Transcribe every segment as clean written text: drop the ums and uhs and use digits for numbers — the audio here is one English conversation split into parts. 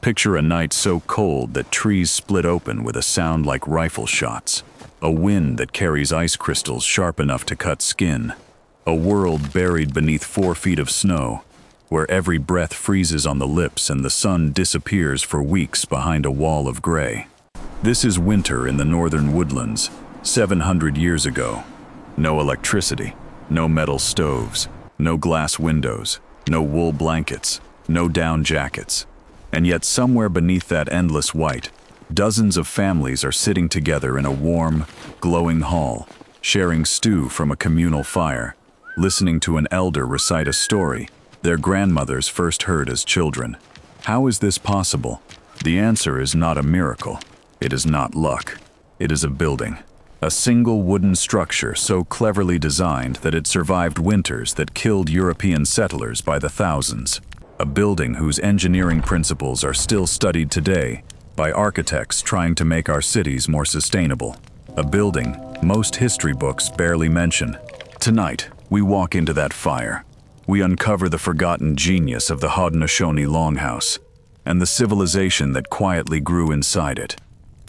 Picture a night so cold that trees split open with a sound like rifle shots. A wind that carries ice crystals sharp enough to cut skin. A world buried beneath 4 feet of snow, where every breath freezes on the lips and the sun disappears for weeks behind a wall of gray. This is winter in the northern woodlands, 700 years ago. No electricity, no metal stoves, no glass windows, no wool blankets, no down jackets. And yet somewhere beneath that endless white, dozens of families are sitting together in a warm, glowing hall, sharing stew from a communal fire, listening to an elder recite a story their grandmothers first heard as children. How is this possible? The answer is not a miracle. It is not luck. It is a building. A single wooden structure so cleverly designed that it survived winters that killed European settlers by the thousands. A building whose engineering principles are still studied today by architects trying to make our cities more sustainable. A building most history books barely mention. Tonight, we walk into that fire. We uncover the forgotten genius of the Haudenosaunee Longhouse and the civilization that quietly grew inside it.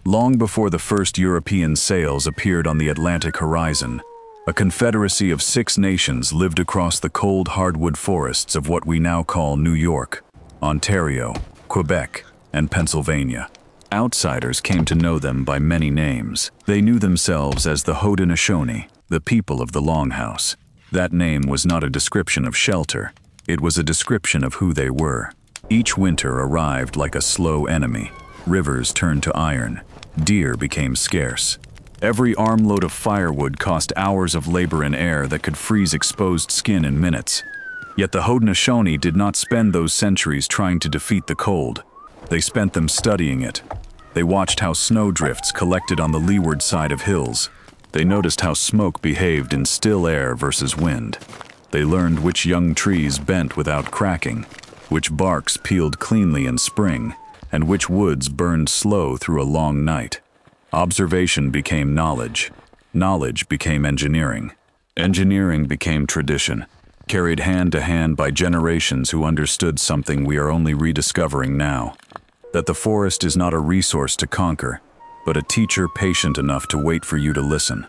Long before the first European sails appeared on the Atlantic horizon, a confederacy of 6 nations lived across the cold hardwood forests of what we now call New York, Ontario, Quebec, and Pennsylvania. Outsiders came to know them by many names. They knew themselves as the Haudenosaunee, the people of the Longhouse. That name was not a description of shelter. It was a description of who they were. Each winter arrived like a slow enemy. Rivers turned to iron. Deer became scarce. Every armload of firewood cost hours of labor in air that could freeze exposed skin in minutes. Yet the Haudenosaunee did not spend those centuries trying to defeat the cold. They spent them studying it. They watched how snowdrifts collected on the leeward side of hills. They noticed how smoke behaved in still air versus wind. They learned which young trees bent without cracking, which barks peeled cleanly in spring, and which woods burned slow through a long night. Observation became knowledge. Knowledge became engineering. Engineering became tradition, carried hand to hand by generations who understood something we are only rediscovering now. That the forest is not a resource to conquer, but a teacher patient enough to wait for you to listen.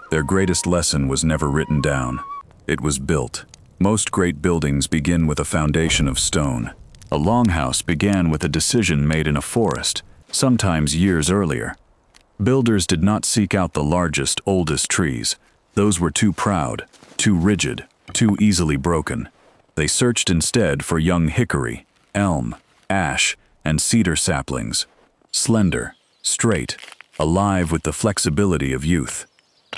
Their greatest lesson was never written down. It was built. Most great buildings begin with a foundation of stone. A longhouse began with a decision made in a forest, sometimes years earlier. Builders did not seek out the largest, oldest trees. Those were too proud, too rigid, too easily broken. They searched instead for young hickory, elm, ash, and cedar saplings. Slender, straight, alive with the flexibility of youth.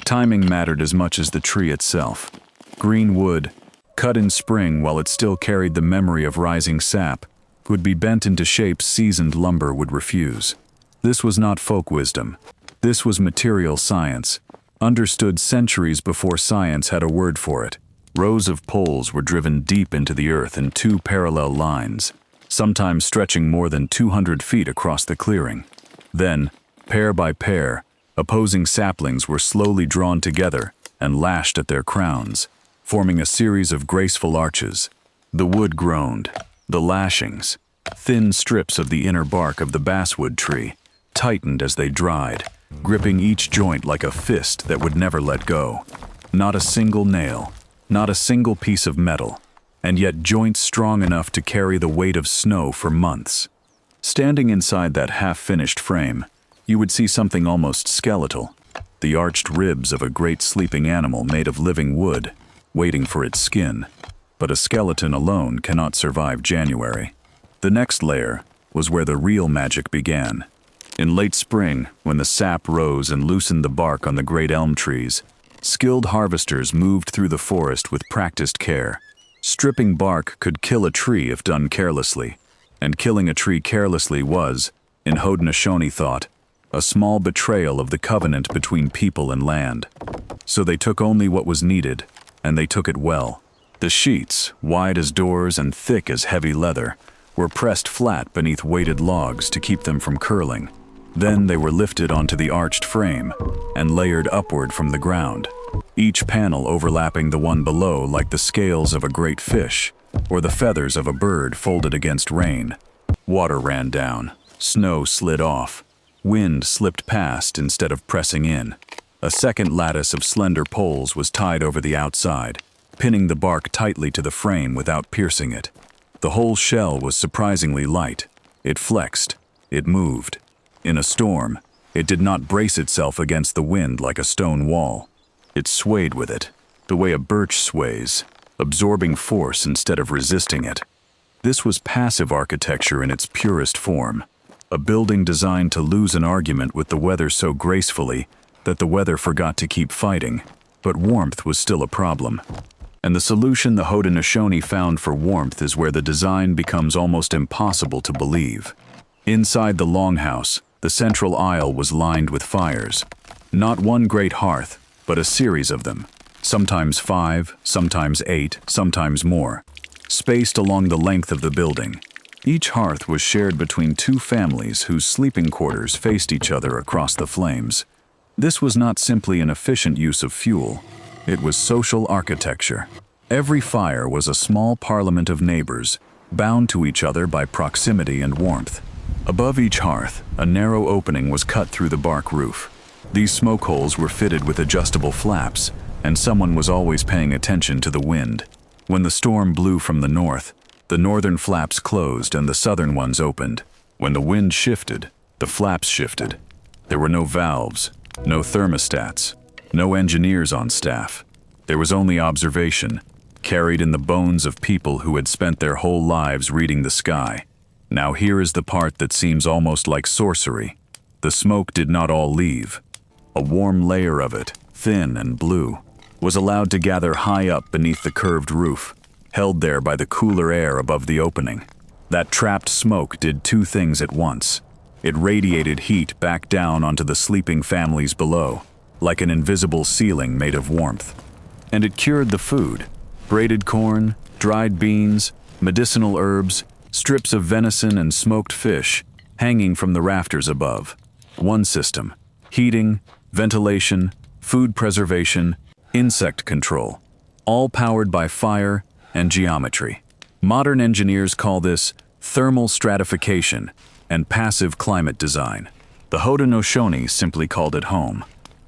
Timing mattered as much as the tree itself. Green wood, cut in spring while it still carried the memory of rising sap, would be bent into shapes seasoned lumber would refuse. This was not folk wisdom. This was material science, understood centuries before science had a word for it. Rows of poles were driven deep into the earth in 2 parallel lines, sometimes stretching more than 200 feet across the clearing. Then, pair by pair, opposing saplings were slowly drawn together and lashed at their crowns, forming a series of graceful arches. The wood groaned. The lashings, thin strips of the inner bark of the basswood tree, tightened as they dried, gripping each joint like a fist that would never let go. Not a single nail, not a single piece of metal, and yet joints strong enough to carry the weight of snow for months. Standing inside that half-finished frame, you would see something almost skeletal, the arched ribs of a great sleeping animal made of living wood, waiting for its skin. But a skeleton alone cannot survive January. The next layer was where the real magic began. In late spring, when the sap rose and loosened the bark on the great elm trees, skilled harvesters moved through the forest with practiced care. Stripping bark could kill a tree if done carelessly, and killing a tree carelessly was, in Haudenosaunee thought, a small betrayal of the covenant between people and land. So they took only what was needed, and they took it well. The sheets, wide as doors and thick as heavy leather, were pressed flat beneath weighted logs to keep them from curling. Then they were lifted onto the arched frame and layered upward from the ground, each panel overlapping the one below like the scales of a great fish or the feathers of a bird folded against rain. Water ran down, snow slid off, wind slipped past instead of pressing in. A second lattice of slender poles was tied over the outside, pinning the bark tightly to the frame without piercing it. The whole shell was surprisingly light. It flexed. It moved. In a storm, it did not brace itself against the wind like a stone wall. It swayed with it, the way a birch sways, absorbing force instead of resisting it. This was passive architecture in its purest form, a building designed to lose an argument with the weather so gracefully that the weather forgot to keep fighting, but warmth was still a problem. And the solution the Haudenosaunee found for warmth is where the design becomes almost impossible to believe. Inside the Longhouse, the central aisle was lined with fires. Not one great hearth, but a series of them, sometimes 5, sometimes 8, sometimes more, spaced along the length of the building. Each hearth was shared between two families whose sleeping quarters faced each other across the flames. This was not simply an efficient use of fuel. It was social architecture. Every fire was a small parliament of neighbors, bound to each other by proximity and warmth. Above each hearth, a narrow opening was cut through the bark roof. These smoke holes were fitted with adjustable flaps, and someone was always paying attention to the wind. When the storm blew from the north, the northern flaps closed and the southern ones opened. When the wind shifted, the flaps shifted. There were no valves, no thermostats, no engineers on staff. There was only observation, carried in the bones of people who had spent their whole lives reading the sky. Now here is the part that seems almost like sorcery. The smoke did not all leave. A warm layer of it, thin and blue, was allowed to gather high up beneath the curved roof, held there by the cooler air above the opening. That trapped smoke did two things at once. It radiated heat back down onto the sleeping families below, like an invisible ceiling made of warmth. And it cured the food. Braided corn, dried beans, medicinal herbs, strips of venison and smoked fish, hanging from the rafters above. One system: heating, ventilation, food preservation, insect control, all powered by fire and geometry. Modern engineers call this thermal stratification and passive climate design. The Haudenosaunee simply called it home.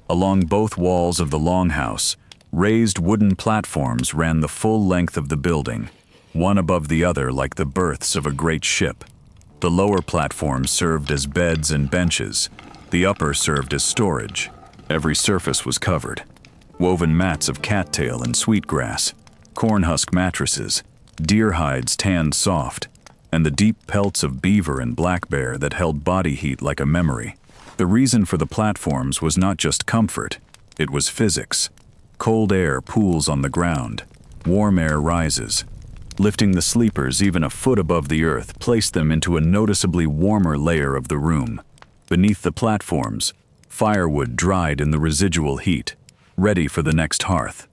Along both walls of the Longhouse, raised wooden platforms ran the full length of the building, one above the other like the berths of a great ship. The lower platforms served as beds and benches. The upper served as storage. Every surface was covered. Woven mats of cattail and sweetgrass, cornhusk mattresses, deer hides tanned soft, and the deep pelts of beaver and black bear that held body heat like a memory. The reason for the platforms was not just comfort, it was physics. Cold air pools on the ground, warm air rises. Lifting the sleepers even a foot above the earth placed them into a noticeably warmer layer of the room. Beneath the platforms, firewood dried in the residual heat, ready for the next hearth.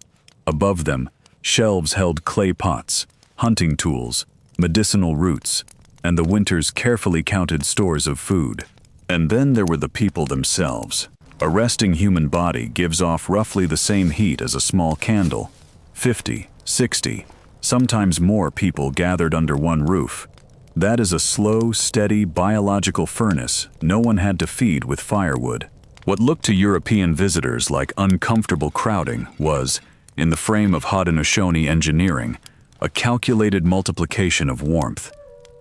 Above them, shelves held clay pots, hunting tools, medicinal roots, and the winter's carefully counted stores of food. And then there were the people themselves. A resting human body gives off roughly the same heat as a small candle. 50, 60, sometimes more people gathered under one roof. That is a slow, steady biological furnace no one had to feed with firewood. What looked to European visitors like uncomfortable crowding was, in the frame of Haudenosaunee engineering, a calculated multiplication of warmth.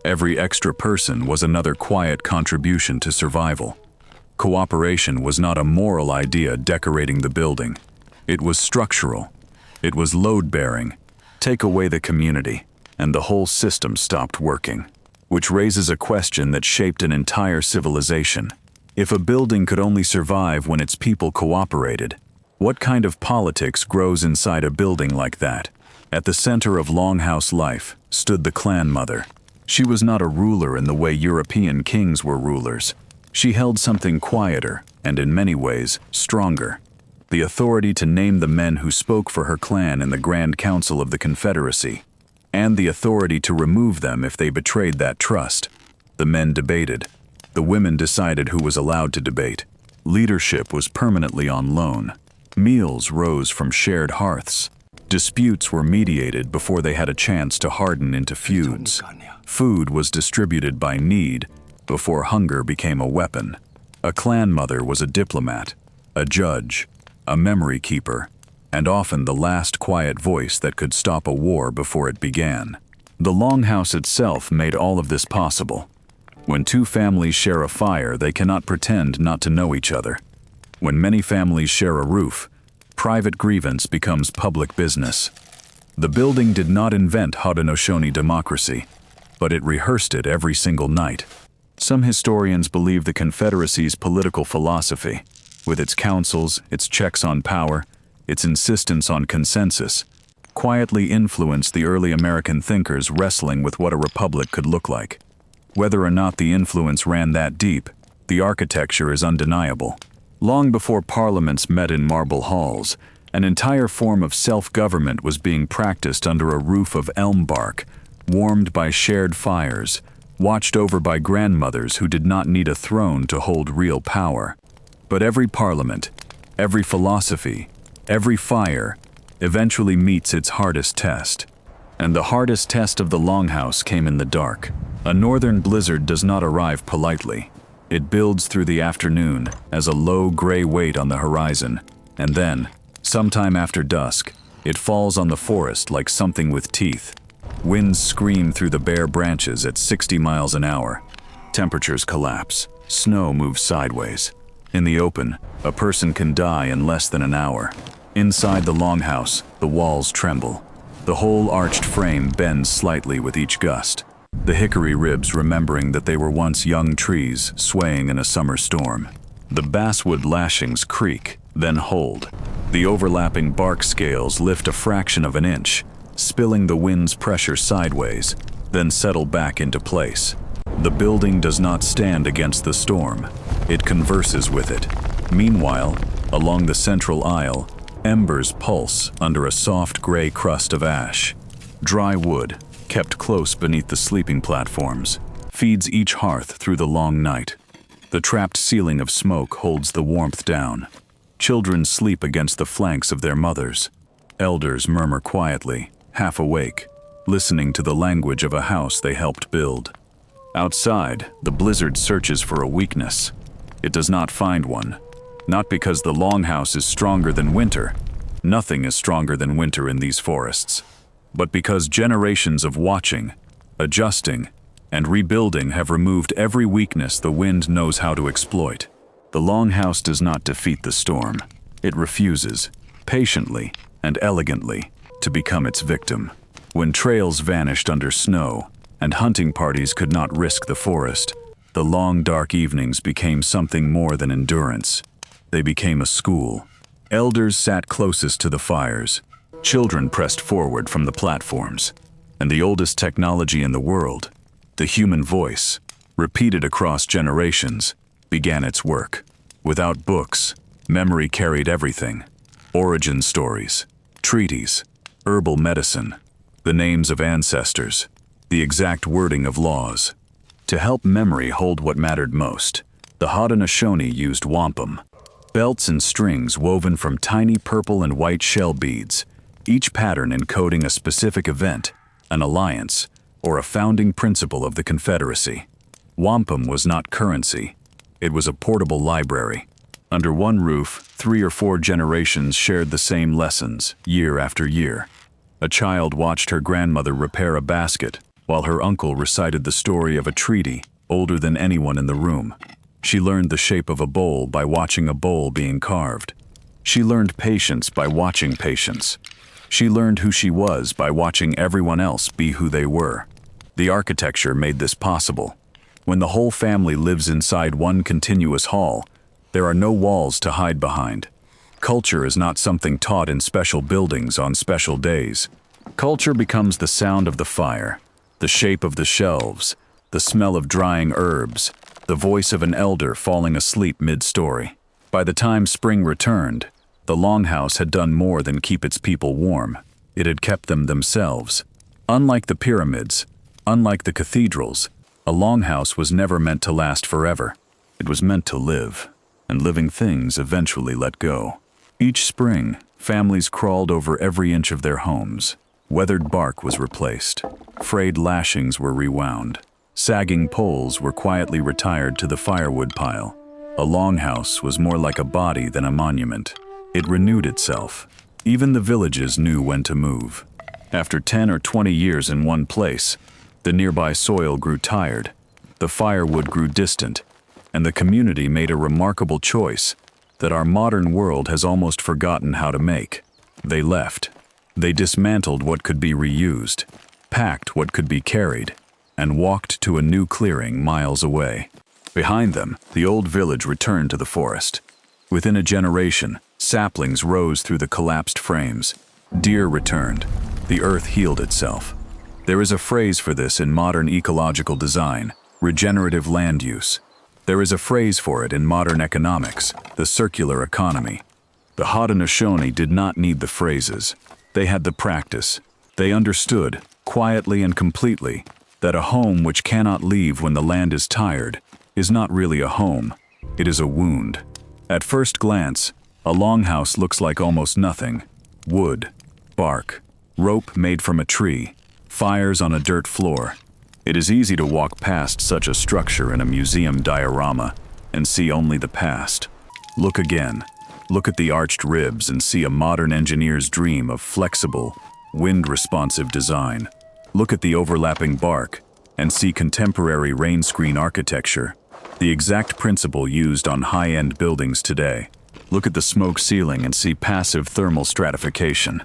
Every extra person was another quiet contribution to survival. Cooperation was not a moral idea decorating the building. It was structural. It was load-bearing. Take away the community, and the whole system stopped working. Which raises a question that shaped an entire civilization. If a building could only survive when its people cooperated, what kind of politics grows inside a building like that? At the center of Longhouse life stood the clan mother. She was not a ruler in the way European kings were rulers. She held something quieter, and in many ways, stronger. The authority to name the men who spoke for her clan in the Grand Council of the Confederacy, and the authority to remove them if they betrayed that trust. The men debated. The women decided who was allowed to debate. Leadership was permanently on loan. Meals rose from shared hearths. Disputes were mediated before they had a chance to harden into feuds. Food was distributed by need before hunger became a weapon. A clan mother was a diplomat, a judge, a memory keeper, and often the last quiet voice that could stop a war before it began. The Longhouse itself made all of this possible. When two families share a fire, they cannot pretend not to know each other. When many families share a roof, private grievance becomes public business. The building did not invent Haudenosaunee democracy, but it rehearsed it every single night. Some historians believe the Confederacy's political philosophy, with its councils, its checks on power, its insistence on consensus, quietly influenced the early American thinkers wrestling with what a republic could look like. Whether or not the influence ran that deep, the architecture is undeniable. Long before parliaments met in marble halls, an entire form of self-government was being practiced under a roof of elm bark, warmed by shared fires, watched over by grandmothers who did not need a throne to hold real power. But every parliament, every philosophy, every fire, eventually meets its hardest test. And the hardest test of the Longhouse came in the dark. A northern blizzard does not arrive politely. It builds through the afternoon as a low gray weight on the horizon, and then, sometime after dusk, it falls on the forest like something with teeth. Winds scream through the bare branches at 60 miles an hour. Temperatures collapse. Snow moves sideways. In the open, a person can die in less than an hour. Inside the Longhouse, the walls tremble. The whole arched frame bends slightly with each gust, the hickory ribs remembering that they were once young trees swaying in a summer storm. The basswood lashings creak, then hold. The overlapping bark scales lift a fraction of an inch, spilling the wind's pressure sideways, then settle back into place. The building does not stand against the storm. It converses with it. Meanwhile, along the central aisle, embers pulse under a soft gray crust of ash. Dry wood, kept close beneath the sleeping platforms, feeds each hearth through the long night. The trapped ceiling of smoke holds the warmth down. Children sleep against the flanks of their mothers. Elders murmur quietly, half awake, listening to the language of a house they helped build. Outside, the blizzard searches for a weakness. It does not find one. Not because the Longhouse is stronger than winter. Nothing is stronger than winter in these forests. But because generations of watching, adjusting, and rebuilding have removed every weakness the wind knows how to exploit. The Longhouse does not defeat the storm. It refuses, patiently and elegantly, to become its victim. When trails vanished under snow, and hunting parties could not risk the forest, the long dark evenings became something more than endurance. They became a school. Elders sat closest to the fires. Children pressed forward from the platforms. And the oldest technology in the world, the human voice, repeated across generations, began its work. Without books, memory carried everything. Origin stories, treaties, herbal medicine, the names of ancestors, the exact wording of laws. To help memory hold what mattered most, the Haudenosaunee used wampum. Belts and strings woven from tiny purple and white shell beads, each pattern encoding a specific event, an alliance, or a founding principle of the Confederacy. Wampum was not currency. It was a portable library. Under one roof, 3 or 4 generations shared the same lessons, year after year. A child watched her grandmother repair a basket, while her uncle recited the story of a treaty older than anyone in the room. She learned the shape of a bowl by watching a bowl being carved. She learned patience by watching patience. She learned who she was by watching everyone else be who they were. The architecture made this possible. When the whole family lives inside one continuous hall, there are no walls to hide behind. Culture is not something taught in special buildings on special days. Culture becomes the sound of the fire, the shape of the shelves, the smell of drying herbs, the voice of an elder falling asleep mid-story. By the time spring returned, the Longhouse had done more than keep its people warm. It had kept them themselves. Unlike the pyramids, unlike the cathedrals, a Longhouse was never meant to last forever. It was meant to live, and living things eventually let go. Each spring, Families crawled over every inch of their homes. Weathered bark was replaced. Frayed lashings were rewound. Sagging poles were quietly retired to the firewood pile. A longhouse was more like a body than a monument. It renewed itself. Even the villages knew when to move. After 10 or 20 years in one place, the nearby soil grew tired, the firewood grew distant, and the community made a remarkable choice that our modern world has almost forgotten how to make. They left. They dismantled what could be reused, packed what could be carried, and walked to a new clearing miles away. Behind them, the old village returned to the forest. Within a generation, saplings rose through the collapsed frames. Deer returned. The earth healed itself. There is a phrase for this in modern ecological design: regenerative land use. There is a phrase for it in modern economics: the circular economy. The Haudenosaunee did not need the phrases. They had the practice. They understood, quietly and completely, that a home which cannot leave when the land is tired is not really a home. It is a wound. At first glance, a longhouse looks like almost nothing. Wood, bark, rope made from a tree, fires on a dirt floor. It is easy to walk past such a structure in a museum diorama and see only the past. Look again. Look at the arched ribs and see a modern engineer's dream of flexible, wind-responsive design. Look at the overlapping bark and see contemporary rain screen architecture, the exact principle used on high-end buildings today. Look at the smoke ceiling and see passive thermal stratification.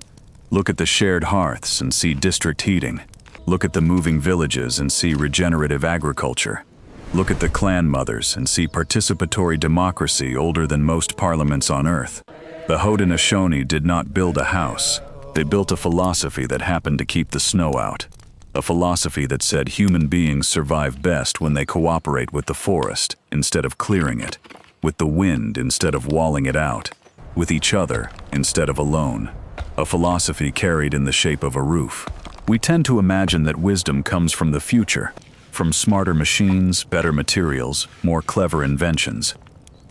Look at the shared hearths and see district heating. Look at the moving villages and see regenerative agriculture. Look at the clan mothers and see participatory democracy older than most parliaments on earth. The Haudenosaunee did not build a house. They built a philosophy that happened to keep the snow out. A philosophy that said human beings survive best when they cooperate with the forest instead of clearing it, with the wind instead of walling it out, with each other instead of alone. A philosophy carried in the shape of a roof. We tend to imagine that wisdom comes from the future, from smarter machines, better materials, more clever inventions.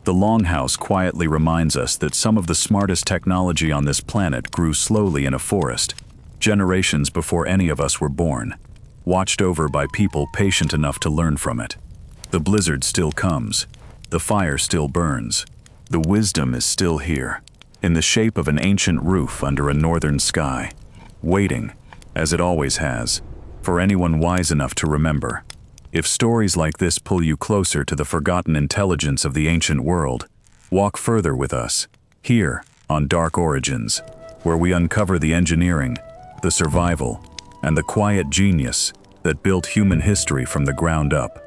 The Longhouse quietly reminds us that some of the smartest technology on this planet grew slowly in a forest, generations before any of us were born, watched over by people patient enough to learn from it. The blizzard still comes. The fire still burns. The wisdom is still here, in the shape of an ancient roof under a northern sky, waiting, as it always has, for anyone wise enough to remember. If stories like this pull you closer to the forgotten intelligence of the ancient world, walk further with us, here on Dark Origins, where we uncover the engineering, the survival, and the quiet genius that built human history from the ground up.